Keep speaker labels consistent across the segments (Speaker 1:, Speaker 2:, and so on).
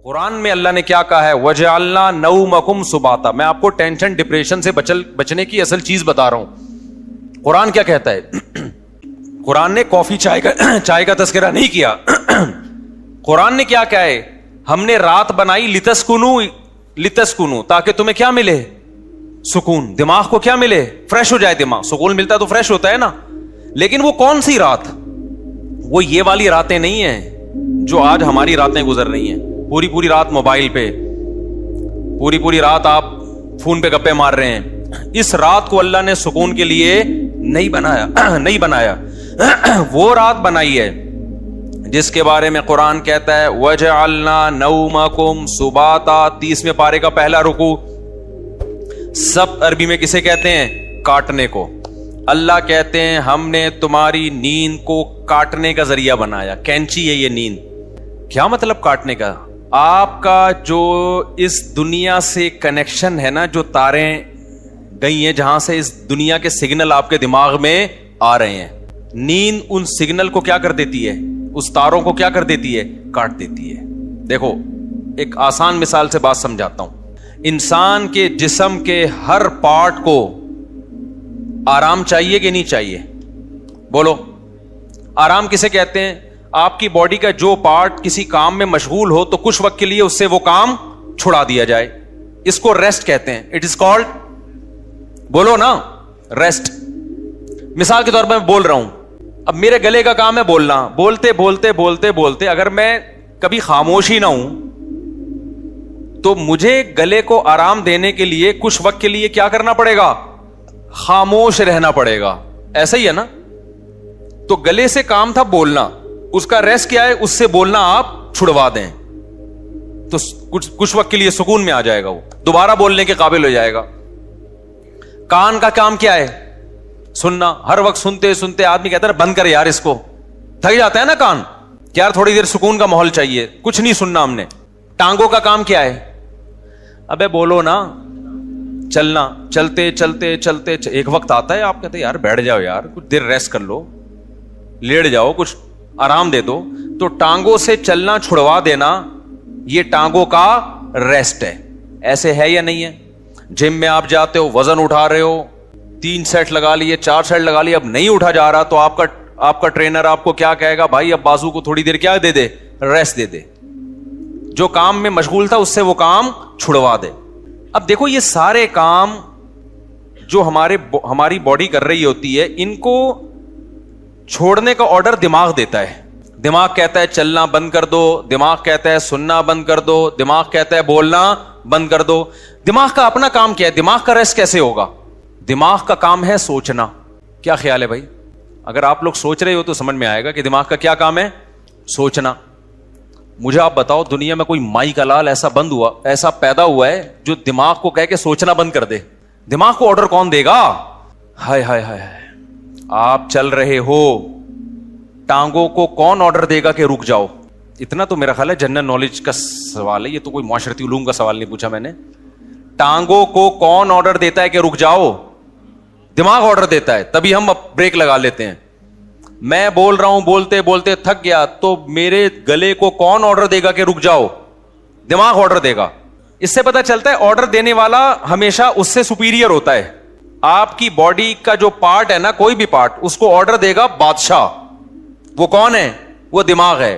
Speaker 1: قرآن میں اللہ نے کیا کہا ہے؟ وَجَعَلْنَا نَوْمَكُمْ سُبَاتًا. میں آپ کو ٹینشن ڈپریشن سے بچنے کی اصل چیز بتا رہا ہوں. قرآن کیا کہتا ہے؟ قرآن نے کافی چائے کا تذکرہ نہیں کیا. قرآن نے کیا کہا ہے؟ ہم نے رات بنائی لتسکنو تاکہ تمہیں کیا ملے؟ سکون. دماغ کو کیا ملے؟ فریش ہو جائے دماغ. سکون ملتا ہے تو فریش ہوتا ہے نا. لیکن وہ کون سی رات؟ وہ یہ والی راتیں نہیں ہیں جو آج ہماری راتیں گزر رہی ہیں. پوری رات موبائل پہ, پوری رات آپ فون پہ گپے مار رہے ہیں. اس رات کو اللہ نے سکون کے لیے نہیں بنایا. وہ رات بنائی ہے جس کے بارے میں قرآن کہتا ہے وَجَعَلْنَا نَوْمَكُمْ سُبَاتًا. 30ویں پارے کا پہلا رکوع. سب عربی میں کسے کہتے ہیں؟ کاٹنے کو. اللہ کہتے ہیں ہم نے تمہاری نیند کو کاٹنے کا ذریعہ بنایا. کینچی ہے یہ نیند. کیا مطلب کاٹنے کا؟ آپ کا جو اس دنیا سے کنیکشن ہے نا, جو تاریں گئی ہیں جہاں سے اس دنیا کے سگنل آپ کے دماغ میں آ رہے ہیں, نیند ان سگنل کو کیا کر دیتی ہے؟ اس تاروں کو کیا کر دیتی ہے؟ کاٹ دیتی ہے. دیکھو ایک آسان مثال سے بات سمجھاتا ہوں. انسان کے جسم کے ہر پارٹ کو آرام چاہیے کہ نہیں چاہیے؟ بولو. آرام کسے کہتے ہیں؟ آپ کی باڈی کا جو پارٹ کسی کام میں مشغول ہو تو کچھ وقت کے لیے اس سے وہ کام چھڑا دیا جائے, اس کو ریسٹ کہتے ہیں. اٹ از کالڈ, بولو نا, ریسٹ. مثال کے طور پر میں بول رہا ہوں, اب میرے گلے کا کام ہے بولنا. بولتے اگر میں کبھی خاموش ہی نہ ہوں تو مجھے گلے کو آرام دینے کے لیے کچھ وقت کے لیے کیا کرنا پڑے گا؟ خاموش رہنا پڑے گا. ایسا ہی ہے نا. تو گلے سے کام تھا بولنا, اس کا ریسٹ کیا ہے؟ اس سے بولنا آپ چھڑوا دیں تو کچھ وقت کے لیے سکون میں آ جائے گا, وہ دوبارہ بولنے کے قابل ہو جائے گا. کان کا کام کیا ہے؟ سننا. ہر وقت سنتے آدمی کہتا ہے بند کر یار اس کو, تھک جاتا ہے نا کان, کہ یار تھوڑی دیر سکون کا ماحول چاہیے, کچھ نہیں سننا ہم نے. ٹانگوں کا کام کیا ہے؟ ابے بولو نا, چلنا. چلتے ایک وقت آتا ہے آپ کہتے ہیں یار بیٹھ جاؤ یار, کچھ دیر ریسٹ کر لو, لیٹ جاؤ, کچھ آرام دے دو. تو ٹانگوں سے چلنا چھڑوا دینا یہ ٹانگوں کا ریسٹ ہے. ایسے ہے یا نہیں ہے؟ جم میں آپ جاتے ہو, وزن اٹھا رہے ہو, 3 سیٹ لگا لیے, 4 سیٹ لگا لیے, اب نہیں اٹھا جا رہا تو آپ کا ٹرینر آپ کو کیا کہے گا؟ بھائی اب بازو کو تھوڑی دیر کیا دے دے؟ ریسٹ دے دے. جو کام میں مشغول تھا اس سے وہ کام چھڑوا دے. اب دیکھو یہ سارے کام جو ہماری باڈی کر رہی ہوتی ہے, ان کو چھوڑنے کا آرڈر دماغ دیتا ہے. دماغ کہتا ہے چلنا بند کر دو, دماغ کہتا ہے سننا بند کر دو, دماغ کہتا ہے بولنا بند کر دو. دماغ کا اپنا کام کیا ہے؟ دماغ کا ریسٹ کیسے ہوگا؟ دماغ کا کام ہے سوچنا. کیا خیال ہے بھائی؟ اگر آپ لوگ سوچ رہے ہو تو سمجھ میں آئے گا کہ دماغ کا کیا کام ہے؟ سوچنا. مجھے آپ بتاؤ دنیا میں کوئی مائی کا لال ایسا پیدا ہوا ہے جو دماغ کو کہہ کے سوچنا بند کر دے؟ دماغ کو آرڈر کون دے گا؟ ہائے ہائے ہائے, آپ چل رہے ہو, ٹانگوں کو کون آرڈر دے گا کہ رک جاؤ؟ اتنا تو میرا خیال ہے جنرل نالج کا سوال ہے, یہ تو کوئی معاشرتی علوم کا سوال نہیں پوچھا میں نے. ٹانگوں کو کون آرڈر دیتا ہے کہ رک جاؤ؟ دماغ آرڈر دیتا ہے, تبھی ہم بریک لگا لیتے ہیں. میں بول رہا ہوں بولتے تھک گیا تو میرے گلے کو کون آرڈر دے گا کہ رک جاؤ؟ دماغ آرڈر دے گا. اس سے پتہ چلتا ہے آرڈر دینے والا ہمیشہ اس سے سپیریئر ہوتا ہے. آپ کی باڈی کا جو پارٹ ہے نا, کوئی بھی پارٹ, اس کو آرڈر دے گا بادشاہ. وہ کون ہے؟ وہ دماغ ہے.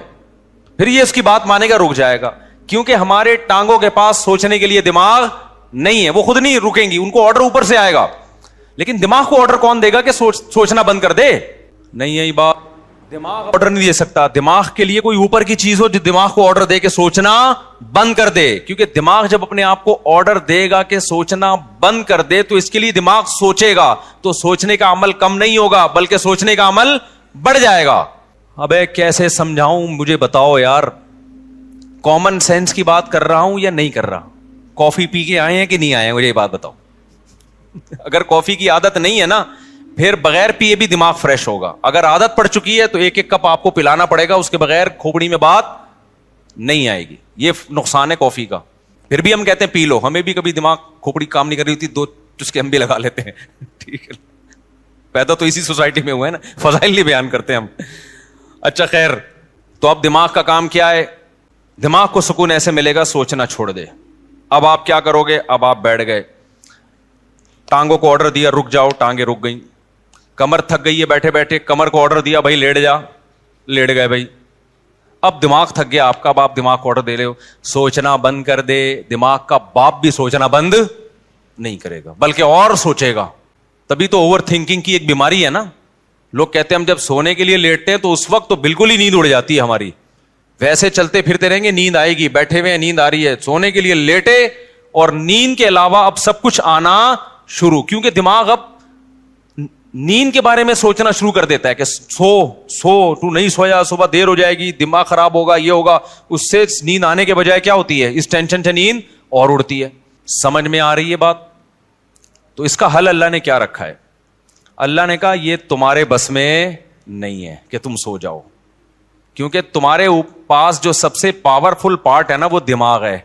Speaker 1: پھر یہ اس کی بات مانے گا, رک جائے گا. کیونکہ ہمارے ٹانگوں کے پاس سوچنے کے لیے دماغ نہیں ہے, وہ خود نہیں رکیں گی, ان کو آرڈر اوپر سے آئے گا. لیکن دماغ کو آرڈر کون دے گا کہ سوچنا بند کر دے؟ نہیں ہے بات. دماغ آرڈر نہیں دے سکتا. دماغ کے لیے کوئی اوپر کی چیز ہو جو دماغ کو آرڈر دے کہ سوچنا بند کر دے. کیونکہ دماغ جب اپنے آپ کو آرڈر دے گا کہ سوچنا بند کر دے تو اس کے لیے دماغ سوچے گا, تو سوچنے کا عمل کم نہیں ہوگا بلکہ سوچنے کا عمل بڑھ جائے گا. ابے کیسے سمجھاؤں مجھے بتاؤ یار. کامن سینس کی بات کر رہا ہوں یا نہیں کر رہا؟ کافی پی کے آئے ہیں کہ نہیں آئے ہیں؟ مجھے یہ بات بتاؤ. اگر کافی کی عادت نہیں ہے نا, پھر بغیر پیے بھی دماغ فریش ہوگا. اگر عادت پڑ چکی ہے تو ایک کپ آپ کو پلانا پڑے گا, اس کے بغیر کھوپڑی میں بات نہیں آئے گی. یہ نقصان ہے کافی کا. پھر بھی ہم کہتے ہیں پی لو. ہمیں بھی کبھی دماغ کھوپڑی کام نہیں کر رہی ہوتی, 2 چسکے ہم بھی لگا لیتے ہیں. ٹھیک ہے, پیدا تو اسی سوسائٹی میں ہوئے نا, فضائل نہیں بیان کرتے ہم. اچھا خیر, تو اب دماغ کا کام کیا ہے؟ دماغ کو سکون ایسے ملے گا سوچنا چھوڑ دے. اب آپ کیا کرو گے؟ اب آپ بیٹھ گئے, ٹانگوں کو آرڈر دیا رک جاؤ, ٹانگیں رک گئیں. کمر تھک گئی ہے بیٹھے بیٹھے, کمر کو آرڈر دیا بھائی لیٹ جا, لیٹ گئے بھائی. اب دماغ تھک گیا آپ کا, اب آپ دماغ کو آرڈر دے رہے ہو سوچنا بند کر دے. دماغ کا باپ بھی سوچنا بند نہیں کرے گا بلکہ اور سوچے گا. تبھی تو اوور تھنکنگ کی ایک بیماری ہے نا. لوگ کہتے ہیں ہم جب سونے کے لیے لیٹتے ہیں تو اس وقت تو بالکل ہی نیند اڑ جاتی ہے ہماری. ویسے چلتے پھرتے رہیں گے نیند آئے گی, بیٹھے ہوئے نیند آ رہی ہے, سونے کے لیے لیٹے اور نیند کے علاوہ اب سب کچھ آنا شروع, کیونکہ دماغ اب نیند کے بارے میں سوچنا شروع کر دیتا ہے کہ سو تو نہیں سویا, صبح دیر ہو جائے گی, دماغ خراب ہوگا, یہ ہوگا. اس سے نیند آنے کے بجائے کیا ہوتی ہے, اس ٹینشن سے نیند اور اڑتی ہے. سمجھ میں آ رہی ہے بات؟ تو اس کا حل اللہ نے کیا رکھا ہے؟ اللہ نے کہا یہ تمہارے بس میں نہیں ہے کہ تم سو جاؤ, کیونکہ تمہارے پاس جو سب سے پاورفل پارٹ ہے نا وہ دماغ ہے.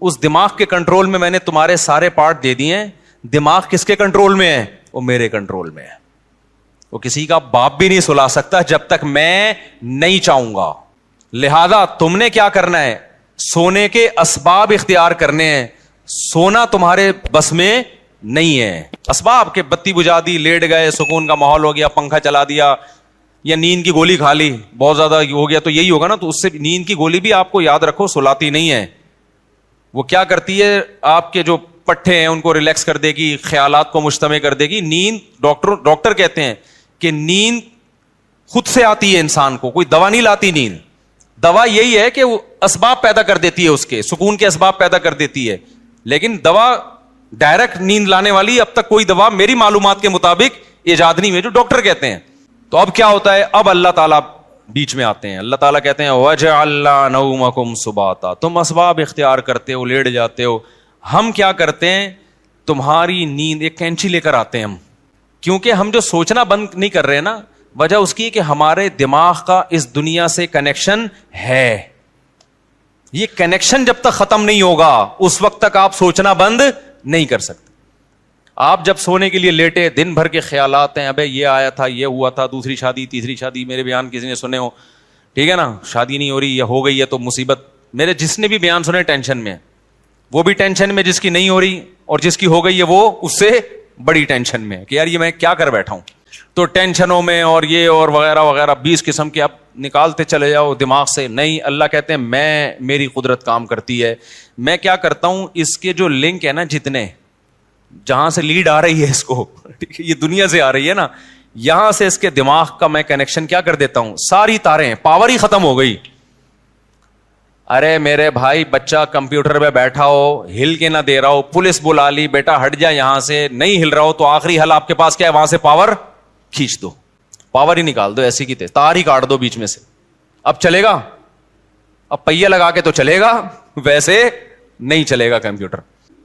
Speaker 1: اس دماغ کے کنٹرول میں میں نے تمہارے سارے پارٹ دے دیے ہیں. دماغ کس کے کنٹرول میں ہے؟ وہ میرے کنٹرول میں ہے. وہ کسی کا باپ بھی نہیں سلا سکتا جب تک میں نہیں چاہوں گا. لہذا تم نے کیا کرنا ہے؟ سونے کے اسباب اختیار کرنے ہیں. سونا تمہارے بس میں نہیں ہے. اسباب کے بتی بجھا دی, لیٹ گئے, سکون کا ماحول ہو گیا, پنکھا چلا دیا, یا نیند کی گولی کھا لی, بہت زیادہ ہو گیا تو یہی ہوگا نا. تو اس سے نیند کی گولی بھی آپ کو یاد رکھو سلاتی نہیں ہے. وہ کیا کرتی ہے, آپ کے جو پٹھے ہیں ان کو ریلیکس کر دے گی, خیالات کو مجتمع کر دے گی. نیند ڈاکٹر کہتے ہیں کہ نیند خود سے آتی ہے انسان کو, کوئی دوا نہیں لاتی نیند. دوا یہی ہے کہ وہ اسباب پیدا کر دیتی ہے, اس کے سکون کے اسباب پیدا کر دیتی ہے. لیکن دوا ڈائریکٹ نیند لانے والی اب تک کوئی دوا میری معلومات کے مطابق ایجاد نہیں ہوئی جو ڈاکٹر کہتے ہیں. تو اب کیا ہوتا ہے, اب اللہ تعالیٰ بیچ میں آتے ہیں. اللہ تعالیٰ کہتے ہیں وَجَعَلْنَا نَوْمَكُمْ سُبَاتًا, تم اسباب اختیار کرتے ہو, لیٹ جاتے ہو. ہم کیا کرتے ہیں, تمہاری نیند ایک کینچی لے کر آتے ہیں ہم, کیونکہ ہم جو سوچنا بند نہیں کر رہے نا, وجہ اس کی کہ ہمارے دماغ کا اس دنیا سے کنیکشن ہے. یہ کنیکشن جب تک ختم نہیں ہوگا اس وقت تک آپ سوچنا بند نہیں کر سکتے. آپ جب سونے کے لیے لیٹے, دن بھر کے خیالات ہیں, ابے یہ آیا تھا, یہ ہوا تھا, دوسری شادی, تیسری شادی, میرے بیان کسی نے سنے ہو, ٹھیک ہے نا, شادی نہیں ہو رہی یا ہو گئی ہے تو مصیبت. میرے جس نے بھی بیان سنے ٹینشن میں, وہ بھی ٹینشن میں, جس کی نہیں ہو رہی اور جس کی ہو گئی ہے وہ اس سے بڑی ٹینشن میں کہ یار یہ میں کیا کر بیٹھا ہوں. تو ٹینشنوں میں اور یہ اور وغیرہ وغیرہ 20 قسم کے آپ نکالتے چلے جاؤ دماغ سے. نہیں, اللہ کہتے ہیں میری قدرت کام کرتی ہے. میں کیا کرتا ہوں, اس کے جو لنک ہے نا, جتنے جہاں سے لیڈ آ رہی ہے اس کو, یہ دنیا سے آ رہی ہے نا, یہاں سے اس کے دماغ کا میں کنیکشن کیا کر دیتا ہوں, ساری تاریں, پاور ہی ختم ہو گئی. ارے میرے بھائی, بچہ کمپیوٹر پہ بیٹھا ہو, ہل کے نہ دے رہا ہو, پولیس بلا لی, بیٹا ہٹ جا یہاں سے, نہیں ہل رہا ہو, تو آخری حل آپ کے پاس کیا ہے, وہاں سے پاور کھینچ دو, پاور ہی نکال دو, ایسی کی تار ہی کاٹ دو بیچ میں سے. اب چلے گا, اب پہیہ لگا کے تو چلے گا, ویسے نہیں چلے گا کمپیوٹر.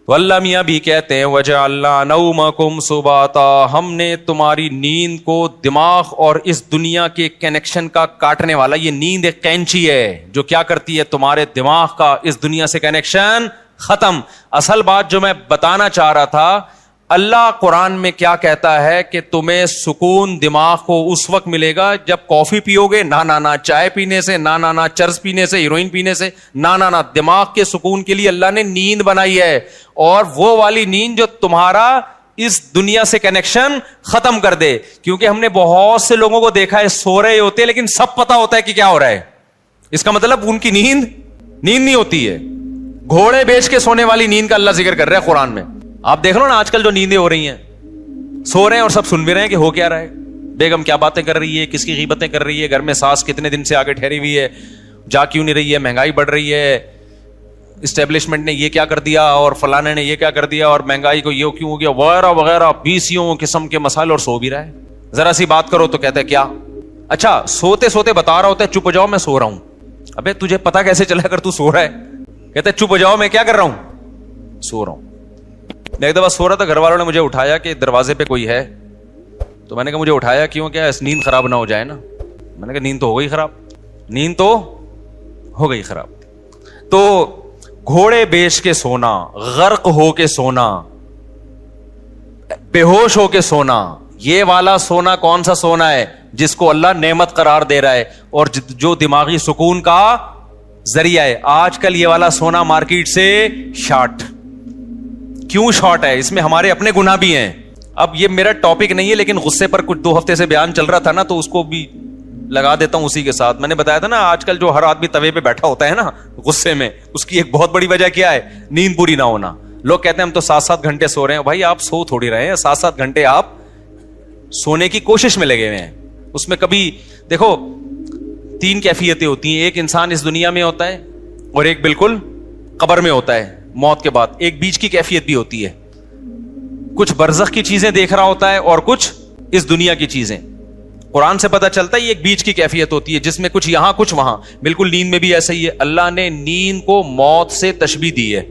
Speaker 1: تو اللہ میاں بھی کہتے ہیں وَجَعَلْنَا نَوْمَكُمْ سُبَاتًا, ہم نے تمہاری نیند کو دماغ اور اس دنیا کے کنیکشن کا کاٹنے والا, یہ نیند ایک کینچی ہے جو کیا کرتی ہے, تمہارے دماغ کا اس دنیا سے کنیکشن ختم. اصل بات جو میں بتانا چاہ رہا تھا, اللہ قرآن میں کیا کہتا ہے کہ تمہیں سکون دماغ کو اس وقت ملے گا جب کافی پیو گے, نہ چائے پینے سے, نہ چرس پینے سے, ہیروئن پینے سے, نہ دماغ کے سکون کے لیے اللہ نے نیند بنائی ہے, اور وہ والی نیند جو تمہارا اس دنیا سے کنیکشن ختم کر دے. کیونکہ ہم نے بہت سے لوگوں کو دیکھا ہے سو رہے ہوتے ہیں لیکن سب پتا ہوتا ہے کہ کیا ہو رہا ہے, اس کا مطلب ان کی نیند نہیں ہوتی ہے. گھوڑے بیچ کے سونے والی نیند کا اللہ ذکر کر رہا ہے قرآن میں. آپ دیکھ لو نا آج کل جو نیندیں ہو رہی ہیں, سو رہے ہیں اور سب سن بھی رہے ہیں کہ ہو کیا رہا ہے, بیگم کیا باتیں کر رہی ہے, کس کی غیبتیں کر رہی ہے, گھر میں ساس کتنے دن سے آگے ٹھہری ہوئی ہے, جا کیوں نہیں رہی ہے, مہنگائی بڑھ رہی ہے, اسٹیبلشمنٹ نے یہ کیا کر دیا اور فلانے نے یہ کیا کر دیا اور مہنگائی کو یہ کیوں ہو گیا وغیرہ وغیرہ, 20 قسم کے مسائل, اور سو بھی رہا ہے. ذرا سی بات کرو تو کہتا ہے کیا, اچھا سوتے سوتے بتا رہا ہوتا ہے چپ ہو جاؤ میں سو رہا ہوں. ابے تجھے پتا کیسے چلا اگر تو سو رہا ہے, کہتا ہے چپ ہو جاؤ میں کیا کر رہا ہوں, سو رہا ہوں. میں ایک دفعہ سو رہا تھا, گھر والوں نے مجھے اٹھایا کہ دروازے پہ کوئی ہے, تو میں نے کہا مجھے اٹھایا کیوں, کیا نیند خراب نہ ہو جائے نا. میں نے کہا نیند تو ہو گئی خراب, نیند تو ہو گئی خراب. تو گھوڑے بیچ کے سونا, غرق ہو کے سونا, بے ہوش ہو کے سونا, یہ والا سونا کون سا سونا ہے, جس کو اللہ نعمت قرار دے رہا ہے اور جو دماغی سکون کا ذریعہ ہے. آج کل یہ والا سونا مارکیٹ سے شارٹ. کیوں شارٹ ہے؟ اس میں ہمارے اپنے گناہ بھی ہیں. اب یہ میرا ٹاپک نہیں ہے لیکن غصے پر کچھ 2 ہفتے سے بیان چل رہا تھا نا, تو اس کو بھی لگا دیتا ہوں اسی کے ساتھ. میں نے بتایا تھا نا آج کل جو ہر آدمی توے پہ بیٹھا ہوتا ہے نا غصے میں, اس کی ایک بہت بڑی وجہ کیا ہے؟ نیند پوری نہ ہونا. لوگ کہتے ہیں ہم تو 7-7 گھنٹے سو رہے ہیں. بھائی آپ سو تھوڑی رہے ہیں, 7-7 گھنٹے آپ سونے کی کوشش میں لگے ہوئے ہیں. اس میں کبھی دیکھو 3 کیفیتیں ہوتی ہیں. ایک انسان اس دنیا میں ہوتا ہے اور ایک بالکل قبر میں ہوتا ہے موت کے بعد. ایک بیچ کی کیفیت بھی ہوتی ہے, کچھ برزخ کی چیزیں دیکھ رہا ہوتا ہے اور کچھ اس دنیا کی چیزیں. قرآن سے پتہ چلتا ہے یہ ایک بیچ کی کیفیت ہوتی ہے جس میں کچھ یہاں کچھ وہاں. بالکل نیند میں بھی ایسا ہی ہے. اللہ نے نیند کو موت سے تشبیہ دی ہے.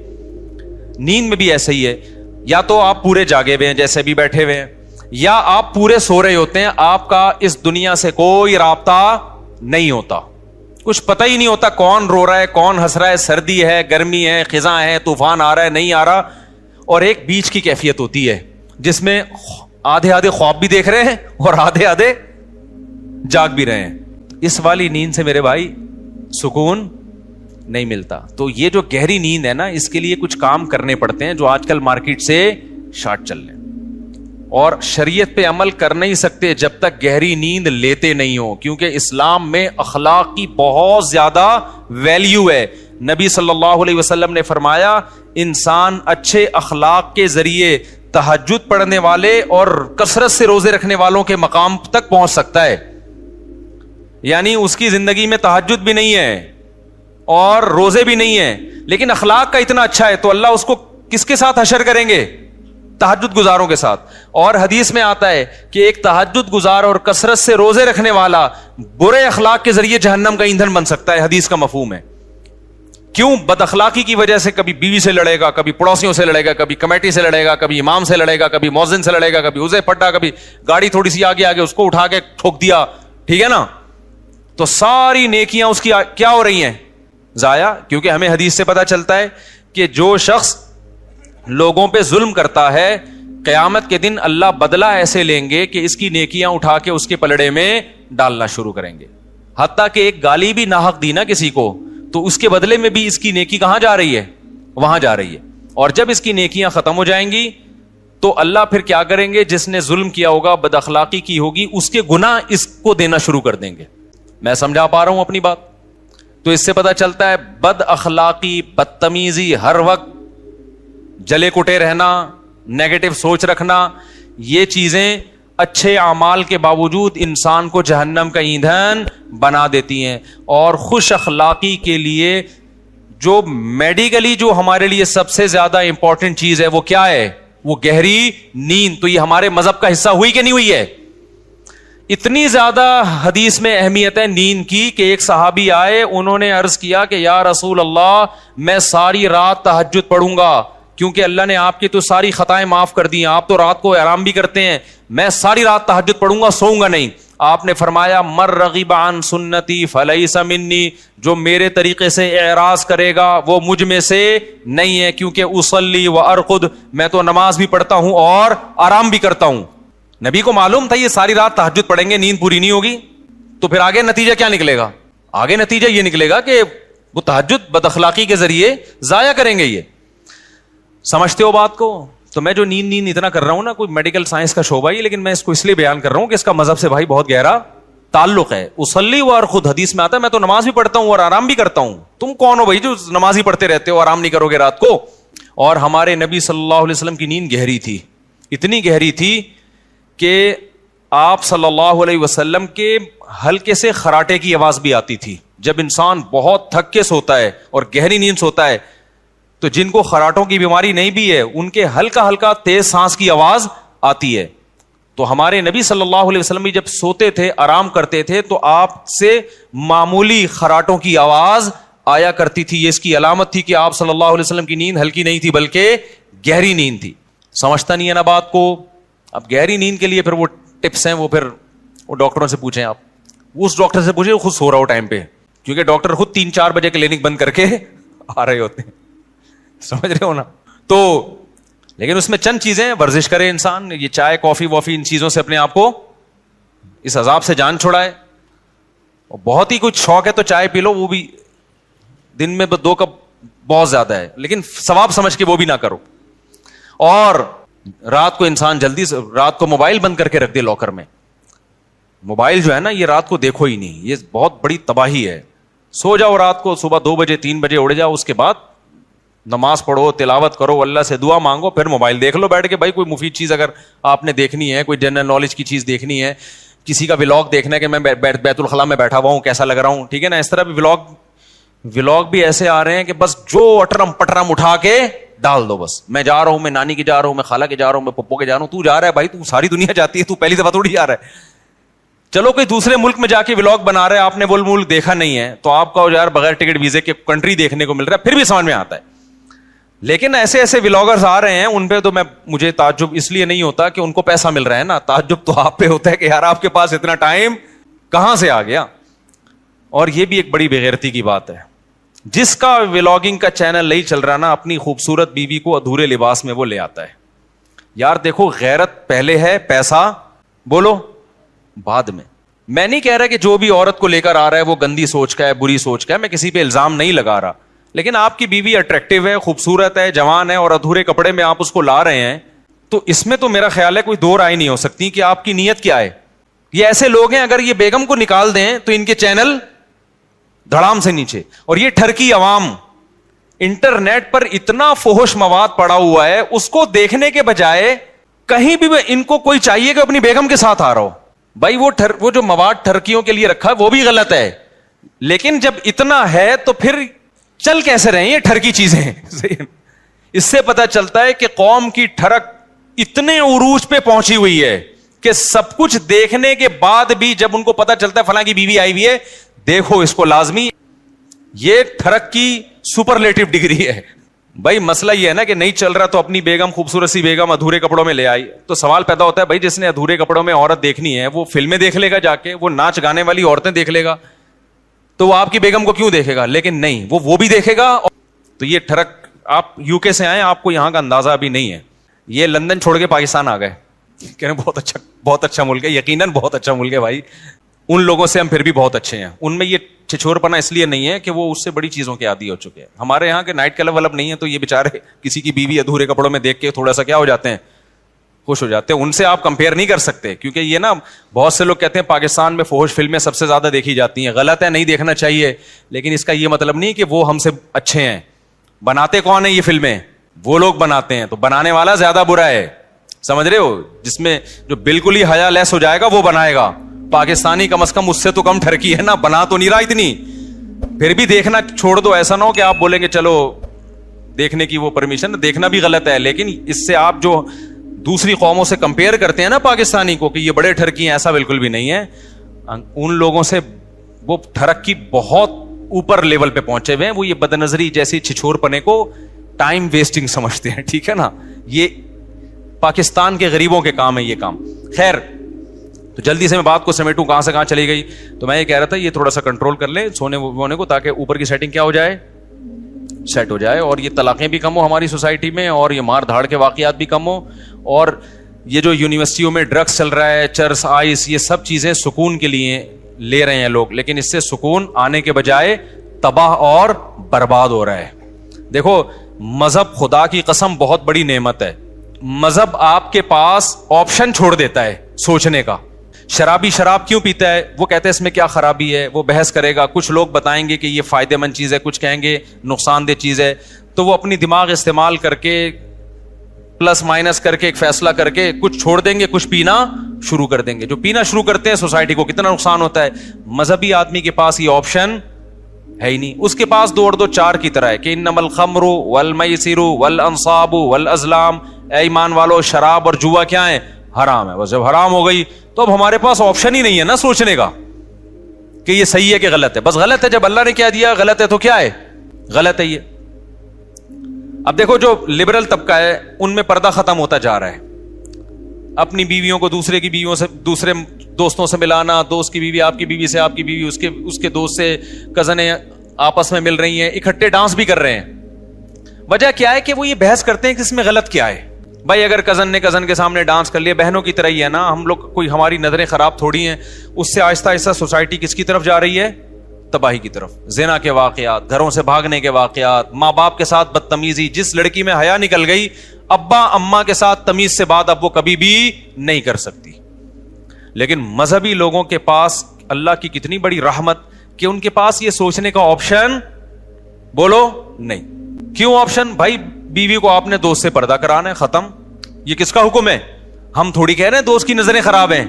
Speaker 1: نیند میں بھی ایسا ہی ہے, یا تو آپ پورے جاگے ہوئے ہیں جیسے بھی بیٹھے ہوئے ہیں, یا آپ پورے سو رہے ہوتے ہیں. آپ کا اس دنیا سے کوئی رابطہ نہیں ہوتا, کچھ پتہ ہی نہیں ہوتا کون رو رہا ہے کون ہنس رہا ہے, سردی ہے گرمی ہے خزاں ہے طوفان آ رہا ہے نہیں آ رہا. اور ایک بیچ کی کیفیت ہوتی ہے جس میں آدھے آدھے خواب بھی دیکھ رہے ہیں اور آدھے آدھے جاگ بھی رہے ہیں. اس والی نیند سے میرے بھائی سکون نہیں ملتا. تو یہ جو گہری نیند ہے نا, اس کے لیے کچھ کام کرنے پڑتے ہیں جو آج کل مارکیٹ سے شارٹ چل رہے ہیں. اور شریعت پہ عمل کر نہیں سکتے جب تک گہری نیند لیتے نہیں ہو, کیونکہ اسلام میں اخلاق کی بہت زیادہ ویلیو ہے. نبی صلی اللہ علیہ وسلم نے فرمایا انسان اچھے اخلاق کے ذریعے تہجد پڑھنے والے اور کثرت سے روزے رکھنے والوں کے مقام تک پہنچ سکتا ہے. یعنی اس کی زندگی میں تہجد بھی نہیں ہے اور روزے بھی نہیں ہیں, لیکن اخلاق کا اتنا اچھا ہے تو اللہ اس کو کس کے ساتھ حشر کریں گے؟ تہجد گزاروں کے ساتھ. اور حدیث میں آتا ہے کہ ایک تہجد گزار اور کثرت سے روزے رکھنے والا برے اخلاق کے ذریعے جہنم کا ایندھن بن سکتا ہے. حدیث کا مفہوم ہے. کیوں؟ بد اخلاقی کی وجہ سے کبھی بیوی سے لڑے گا, کبھی پڑوسیوں سے لڑے گا, کبھی کمیٹی سے لڑے گا, کبھی امام سے لڑے گا, کبھی مؤذن سے لڑے گا, کبھی اسے پٹا, کبھی گاڑی تھوڑی سی آگے اس کو اٹھا کے ٹھوک دیا, ٹھیک ہے نا, تو ساری نیکیاں اس کی کیا ہو رہی ہیں؟ ضائع. کیونکہ ہمیں حدیث سے پتا چلتا ہے کہ جو شخص لوگوں پہ ظلم کرتا ہے قیامت کے دن اللہ بدلہ ایسے لیں گے کہ اس کی نیکیاں اٹھا کے اس کے پلڑے میں ڈالنا شروع کریں گے. حتیٰ کہ ایک گالی بھی ناحق دی نا کسی کو, تو اس کے بدلے میں بھی اس کی نیکی کہاں جا رہی ہے؟ وہاں جا رہی ہے. اور جب اس کی نیکیاں ختم ہو جائیں گی تو اللہ پھر کیا کریں گے؟ جس نے ظلم کیا ہوگا, بد اخلاقی کی ہوگی, اس کے گناہ اس کو دینا شروع کر دیں گے. میں سمجھا پا رہا ہوں اپنی بات؟ تو اس سے پتا چلتا ہے بد اخلاقی, بدتمیزی, ہر وقت جلے کٹے رہنا, نیگیٹو سوچ رکھنا, یہ چیزیں اچھے اعمال کے باوجود انسان کو جہنم کا ایندھن بنا دیتی ہیں. اور خوش اخلاقی کے لیے جو میڈیکلی جو ہمارے لیے سب سے زیادہ امپورٹنٹ چیز ہے وہ کیا ہے؟ وہ گہری نیند. تو یہ ہمارے مذہب کا حصہ ہوئی کہ نہیں ہوئی ہے؟ اتنی زیادہ حدیث میں اہمیت ہے نیند کی کہ ایک صحابی آئے, انہوں نے عرض کیا کہ یا رسول اللہ میں ساری رات تہجد پڑھوں گا, کیونکہ اللہ نے آپ کی تو ساری خطائیں معاف کر دی ہیں, آپ تو رات کو آرام بھی کرتے ہیں, میں ساری رات تہجد پڑھوں گا, سوؤں گا نہیں. آپ نے فرمایا مر رغب عن سنتی فلیس منی, جو میرے طریقے سے اعراض کرے گا وہ مجھ میں سے نہیں ہے, کیونکہ اصلی و ارقد, میں تو نماز بھی پڑھتا ہوں اور آرام بھی کرتا ہوں. نبی کو معلوم تھا یہ ساری رات تہجد پڑھیں گے, نیند پوری نہیں ہوگی, تو پھر آگے نتیجہ کیا نکلے گا؟ آگے نتیجہ یہ نکلے گا کہ وہ تہجد بد اخلاقی کے ذریعے ضائع کریں گے. یہ سمجھتے ہو بات کو؟ تو میں جو نیند اتنا کر رہا ہوں نا, کوئی میڈیکل سائنس کا شعبہ ہی, لیکن میں اس کو اس لیے بیان کر رہا ہوں کہ اس کا مذہب سے بھائی بہت گہرا تعلق ہے. اصلی و ارقد حدیث میں آتا ہے میں تو نماز بھی پڑھتا ہوں اور آرام بھی کرتا ہوں. تم کون ہو بھائی جو نماز ہی پڑھتے رہتے ہو, آرام نہیں کرو گے رات کو؟ اور ہمارے نبی صلی اللہ علیہ وسلم کی نیند گہری تھی, اتنی گہری تھی کہ آپ صلی اللہ علیہ وسلم کے ہلکے سے خراٹے کی آواز بھی آتی تھی. جب انسان بہت تھک کے سوتا ہے اور گہری نیند سوتا ہے تو جن کو خراٹوں کی بیماری نہیں بھی ہے ان کے ہلکا ہلکا تیز سانس کی آواز آتی ہے. تو ہمارے نبی صلی اللہ علیہ وسلم بھی جب سوتے تھے, آرام کرتے تھے, تو آپ سے معمولی خراٹوں کی آواز آیا کرتی تھی. یہ اس کی علامت تھی کہ آپ صلی اللہ علیہ وسلم کی نیند ہلکی نہیں تھی بلکہ گہری نیند تھی. سمجھتا نہیں ہے نا بات کو؟ اب گہری نیند کے لیے پھر وہ ٹپس ہیں, وہ پھر وہ ڈاکٹروں سے پوچھیں, آپ اس ڈاکٹر سے پوچھیں خود سو رہا ہو ٹائم پہ, کیونکہ ڈاکٹر خود 3-4 بجے کلینک بند کر کے آ رہے ہوتے ہیں, سمجھ رہے ہو نا؟ تو لیکن اس میں چند چیزیں, ورزش کرے انسان, یہ چائے کافی وافی ان چیزوں سے اپنے آپ کو اس عذاب سے جان چھڑائے. اور بہت ہی کچھ شوق ہے تو چائے پی لو, وہ بھی دن میں 2 کپ بہت زیادہ ہے, لیکن ثواب سمجھ کے وہ بھی نہ کرو. اور رات کو انسان جلدی سے رات کو موبائل بند کر کے رکھ دے لاکر میں. موبائل جو ہے نا یہ رات کو دیکھو ہی نہیں, یہ بہت بڑی تباہی ہے. سو جاؤ رات کو, صبح 2 بجے 3 بجے اڑ جاؤ, اس کے بعد نماز پڑھو, تلاوت کرو, اللہ سے دعا مانگو, پھر موبائل دیکھ لو بیٹھ کے. بھائی کوئی مفید چیز اگر آپ نے دیکھنی ہے, کوئی جنرل نالج کی چیز دیکھنی ہے, کسی کا ولاگ دیکھنا ہے کہ میں بیت الخلا میں بیٹھا ہوا ہوں کیسا لگ رہا ہوں, ٹھیک ہے نا, اس طرح بھی ولاگ بھی ایسے آ رہے ہیں کہ بس جو اٹرم پٹرم اٹھا کے ڈال دو. بس میں جا رہا ہوں, میں نانی کے جا رہا ہوں, میں خالہ کے جا رہا ہوں, میں پپو کے جا رہا ہوں. تو جا رہا ہے بھائی, تو ساری دنیا جاتی ہے, تو پہلی دفعہ تھوڑی جا رہا ہے. چلو کوئی دوسرے ملک میں جا کے ولاگ بنا رہا ہے, آپ نے وہ ملک دیکھا نہیں ہے, تو آپ کا یار بغیر ٹکٹ ویزے کے کنٹری دیکھنے کو مل رہا ہے, پھر بھی سمجھ میں آتا ہے. لیکن ایسے ایسے ولاگرز آ رہے ہیں, ان پہ تو مجھے تعجب اس لیے نہیں ہوتا کہ ان کو پیسہ مل رہا ہے نا, تعجب تو آپ پہ ہوتا ہے کہ یار آپ کے پاس اتنا ٹائم کہاں سے آ گیا. اور یہ بھی ایک بڑی بےغیرتی کی بات ہے, جس کا ولاگنگ کا چینل نہیں چل رہا نا, اپنی خوبصورت بیوی کو ادھورے لباس میں وہ لے آتا ہے. یار دیکھو, غیرت پہلے ہے, پیسہ بولو بعد میں. میں نہیں کہہ رہا کہ جو بھی عورت کو لے کر آ رہا ہے وہ گندی سوچ کا ہے, بری سوچ کا ہے, میں کسی پہ الزام نہیں لگا رہا, لیکن آپ کی بیوی اٹریکٹیو ہے, خوبصورت ہے, جوان ہے, اور ادھورے کپڑے میں آپ اس کو لا رہے ہیں, تو اس میں تو میرا خیال ہے کوئی دو رائے نہیں ہو سکتی کہ آپ کی نیت کیا ہے. یہ ایسے لوگ ہیں, اگر یہ بیگم کو نکال دیں تو ان کے چینل دھڑام سے نیچے. اور یہ ٹھرکی عوام, انٹرنیٹ پر اتنا فحش مواد پڑا ہوا ہے, اس کو دیکھنے کے بجائے کہیں بھی ان کو کوئی چاہیے کہ اپنی بیگم کے ساتھ آ رہا ہو. بھائی وہ جو مواد ٹھرکیوں کے لیے رکھا ہے وہ بھی غلط ہے, لیکن جب اتنا ہے تو پھر چل کیسے رہے ہیں یہ ٹھرکی چیزیں. اس سے پتا چلتا ہے کہ قوم کی ٹھرک اتنے عروج پہ پہنچی ہوئی ہے کہ سب کچھ دیکھنے کے بعد بھی جب ان کو پتا چلتا ہے فلاں کی بیوی آئی ہوئی ہے, دیکھو اس کو لازمی, یہ ٹھرک کی سپرلیٹو ڈگری ہے. بھائی مسئلہ یہ ہے نا کہ نہیں چل رہا تو اپنی بیگم, خوبصورت سی بیگم ادھورے کپڑوں میں لے آئی, تو سوال پیدا ہوتا ہے بھائی جس نے ادھورے کپڑوں میں عورت دیکھنی ہے وہ فلمیں دیکھ لے گا جا کے, وہ ناچ گانے والی عورتیں دیکھ لے گا, تو وہ آپ کی بیگم کو کیوں دیکھے گا؟ لیکن نہیں, وہ بھی دیکھے گا. تو یہ ٹھرک, آپ یو کے سے آئے, آپ کو یہاں کا اندازہ ابھی نہیں ہے. یہ لندن چھوڑ کے پاکستان آ گئے, کہہ رہے بہت اچھا ملک ہے, یقیناً بہت اچھا ملک ہے بھائی. ان لوگوں سے ہم پھر بھی بہت اچھے ہیں, ان میں یہ چھچور پنا اس لیے نہیں ہے کہ وہ اس سے بڑی چیزوں کے عادی ہو چکے ہیں. ہمارے یہاں کے نائٹ کلب ولب نہیں ہے, تو یہ بےچارے کسی کی بیوی ادھورے کپڑوں میں دیکھ کے تھوڑا سا کیا ہو جاتے ہیں, خوش ہو جاتے ہیں. ان سے آپ کمپیئر نہیں کر سکتے, کیونکہ یہ نا بہت سے لوگ کہتے ہیں پاکستان میں فحش فلمیں سب سے زیادہ دیکھی جاتی ہیں. غلط ہے, نہیں دیکھنا چاہیے, لیکن اس کا یہ مطلب نہیں کہ وہ ہم سے اچھے ہیں. بناتے کون ہیں یہ فلمیں؟ وہ لوگ بناتے ہیں, تو بنانے والا زیادہ برا ہے, سمجھ رہے ہو؟ جس میں جو بالکل ہی حیا لیس ہو جائے گا وہ بنائے گا. پاکستانی کم از کم اس سے تو کم ٹھرکی ہے نا, بنا تو نہیں رہا اتنی, پھر بھی دیکھنا چھوڑ دو. ایسا نہ ہو کہ آپ بولیں گے چلو دیکھنے کی وہ پرمیشن, دیکھنا بھی غلط ہے, لیکن اس سے آپ جو دوسری قوموں سے کمپیئر کرتے ہیں نا پاکستانی کو کہ یہ بڑے ٹھرکی ہیں, ایسا بالکل بھی نہیں ہے. ان لوگوں سے وہ ٹھرک کی بہت اوپر لیول پہ پہنچے ہوئے ہیں. وہ یہ بد نظری جیسی چھچور پنے کو ٹائم ویسٹنگ سمجھتے ہیں, ٹھیک ہے نا. یہ پاکستان کے غریبوں کے کام ہے یہ کام. خیر, تو جلدی سے میں بات کو سمیٹوں, کہاں سے کہاں چلی گئی. تو میں یہ کہہ رہا تھا یہ تھوڑا سا کنٹرول کر لیں سونے وونے کو, تاکہ اوپر کی سیٹنگ کیا ہو جائے, سیٹ ہو جائے, اور یہ طلاقیں بھی کم ہو ہماری سوسائٹی میں, اور یہ مار دھاڑ کے واقعات بھی کم ہو, اور یہ جو یونیورسٹیوں میں ڈرگس چل رہا ہے, چرس, آئس, یہ سب چیزیں سکون کے لیے لے رہے ہیں لوگ, لیکن اس سے سکون آنے کے بجائے تباہ اور برباد ہو رہا ہے. دیکھو مذہب خدا کی قسم بہت بڑی نعمت ہے. مذہب آپ کے پاس آپشن چھوڑ دیتا ہے سوچنے کا. شرابی شراب کیوں پیتا ہے, وہ کہتے ہیں اس میں کیا خرابی ہے, وہ بحث کرے گا. کچھ لوگ بتائیں گے کہ یہ فائدہ مند چیز ہے, کچھ کہیں گے نقصان دہ چیز ہے, تو وہ اپنی دماغ استعمال کر کے پلس مائنس کر کے ایک فیصلہ کر کے کچھ چھوڑ دیں گے, کچھ پینا شروع کر دیں گے. جو پینا شروع کرتے ہیں سوسائٹی کو کتنا نقصان ہوتا ہے. مذہبی آدمی کے پاس یہ آپشن ہے ہی نہیں, اس کے پاس 2 اور 2 4 کی طرح ہے کہ انما الخمر والمیسر والانصاب والازلام, اے ایمان والو شراب اور جوا کیا ہے, حرام ہے. بس جب حرام ہو گئی تو اب ہمارے پاس آپشن ہی نہیں ہے نا سوچنے کا کہ یہ صحیح ہے کہ غلط ہے. بس غلط ہے, جب اللہ نے کیا دیا غلط ہے تو کیا ہے, غلط ہے یہ. اب دیکھو جو لبرل طبقہ ہے ان میں پردہ ختم ہوتا جا رہا ہے. اپنی بیویوں کو دوسرے کی بیویوں سے, دوسرے دوستوں سے ملانا, دوست کی بیوی آپ کی بیوی سے, آپ کی بیوی اس کے دوست سے, کزنیں آپس میں مل رہی ہیں, اکٹھے ڈانس بھی کر رہے ہیں. وجہ کیا ہے کہ وہ یہ بحث کرتے ہیں کہ اس میں غلط کیا ہے. بھائی اگر کزن نے کزن کے سامنے ڈانس کر لیا, بہنوں کی طرح ہی ہے نا, ہم لوگ کوئی ہماری نظریں خراب تھوڑی ہیں. اس سے آہستہ آہستہ سوسائٹی کس کی طرف جا رہی ہے, تباہی کی طرف. زنا کے واقعات, گھروں سے بھاگنے کے واقعات, ماں باپ کے ساتھ بدتمیزی. جس لڑکی میں حیا نکل گئی, ابا اماں کے ساتھ تمیز سے بات اب وہ کبھی بھی نہیں کر سکتی. لیکن مذہبی لوگوں کے پاس اللہ کی کتنی بڑی رحمت کہ ان کے پاس یہ سوچنے کا آپشن بولو نہیں. کیوں آپشن؟ بھائی بیوی کو آپ نے دوست سے پردہ کرانا ہے, ختم. یہ کس کا حکم ہے؟ ہم تھوڑی کہہ رہے ہیں دوست کی نظریں خراب ہیں.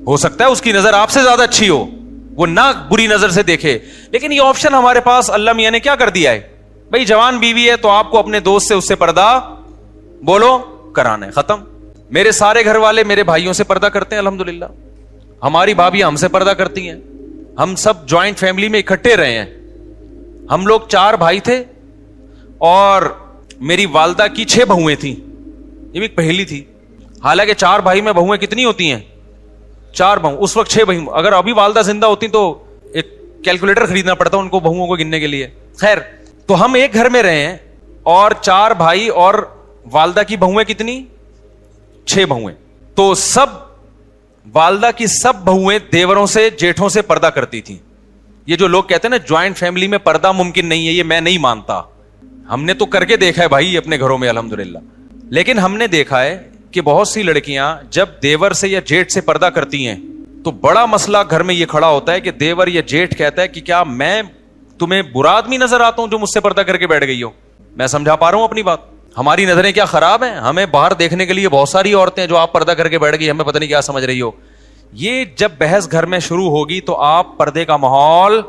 Speaker 1: ہو سکتا ہے اس کی نظر آپ سے زیادہ اچھی ہو, وہ نہ بری نظر سے دیکھے, لیکن یہ آپشن ہمارے پاس اللہ میاں نے کیا کر دیا ہے, بھائی جوان بیوی ہے تو آپ کو اپنے دوست سے اس سے پردہ بولو کرانا ہے, ختم. میرے سارے گھر والے میرے بھائیوں سے پردہ کرتے ہیں الحمدللہ, ہماری بھابیاں ہم سے پردہ کرتی ہیں. ہم سب جوائنٹ فیملی میں اکٹھے رہے ہیں. ہم لوگ 4 بھائی تھے اور میری والدہ کی 6 بہویں تھیں. یہ بھی پہلی تھی. حالانکہ 4 بھائی میں بہویں کتنی ہوتی ہیں؟ 4 بہو. اس وقت 6 بہو. اگر ابھی والدہ زندہ ہوتی تو ایک کیلکولیٹر خریدنا پڑتا ان کو بہوؤں کو گننے کے لیے. خیر, تو ہم ایک گھر میں رہے ہیں اور 4 بھائی اور والدہ کی بہویں کتنی؟ 6 بہویں. تو سب والدہ کی سب بہویں دیوروں سے جیٹھوں سے پردہ کرتی تھیں. یہ جو لوگ کہتے ہیں نا جوائنٹ فیملی میں پردہ ممکن نہیں ہے, یہ میں نہیں مانتا. ہم نے تو کر کے دیکھا ہے بھائی اپنے گھروں میں الحمدللہ. لیکن ہم نے دیکھا ہے کہ بہت سی لڑکیاں جب دیور سے یا جیٹ سے پردہ کرتی ہیں تو بڑا مسئلہ گھر میں یہ کھڑا ہوتا ہے کہ دیور یا جیٹ کہتا ہے کہ کیا میں تمہیں برا آدمی نظر آتا ہوں جو مجھ سے پردہ کر کے بیٹھ گئی ہو؟ میں سمجھا پا رہا ہوں اپنی بات؟ ہماری نظریں کیا خراب ہیں؟ ہمیں باہر دیکھنے کے لیے بہت ساری عورتیں جو آپ پردہ کر کے بیٹھ گئی, ہمیں پتہ نہیں کیا سمجھ رہی ہو. یہ جب بحث گھر میں شروع ہوگی تو آپ پردے کا ماحول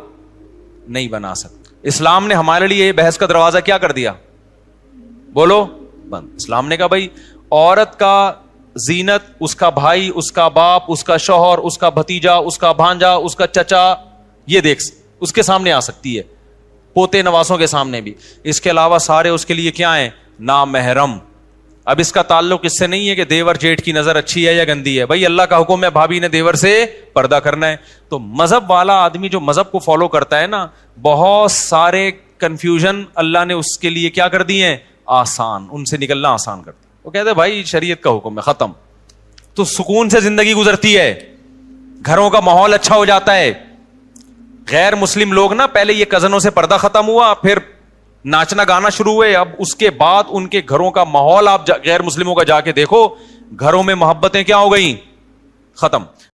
Speaker 1: نہیں بنا سکتے. اسلام نے ہمارے لیے یہ بحث کا دروازہ کیا کر دیا بولو بند. اسلام نے کہا بھائی عورت کا زینت اس کا بھائی, اس کا باپ, اس کا شوہر, اس کا بھتیجا, اس کا بھانجا, اس کا چچا, یہ دیکھ اس کے سامنے آ سکتی ہے, پوتے نواسوں کے سامنے بھی. اس کے علاوہ سارے اس کے لیے کیا ہیں؟ نامحرم. اب اس کا تعلق اس سے نہیں ہے کہ دیور جیٹ کی نظر اچھی ہے یا گندی ہے. بھائی اللہ کا حکم ہے بھابھی نے دیور سے پردہ کرنا ہے. تو مذہب والا آدمی جو مذہب کو فالو کرتا ہے نا, بہت سارے کنفیوژن اللہ نے اس کے لیے کیا کر دی ہیں؟ آسان. ان سے نکلنا آسان کر دیا. وہ کہتے ہیں بھائی شریعت کا حکم ہے, ختم. تو سکون سے زندگی گزرتی ہے, گھروں کا ماحول اچھا ہو جاتا ہے. غیر مسلم لوگ نا پہلے یہ کزنوں سے پردہ ختم ہوا, پھر ناچنا گانا شروع ہوئے, اب اس کے بعد ان کے گھروں کا ماحول آپ غیر مسلموں کا جا کے دیکھو, گھروں میں محبتیں کیا ہو گئیں؟ ختم.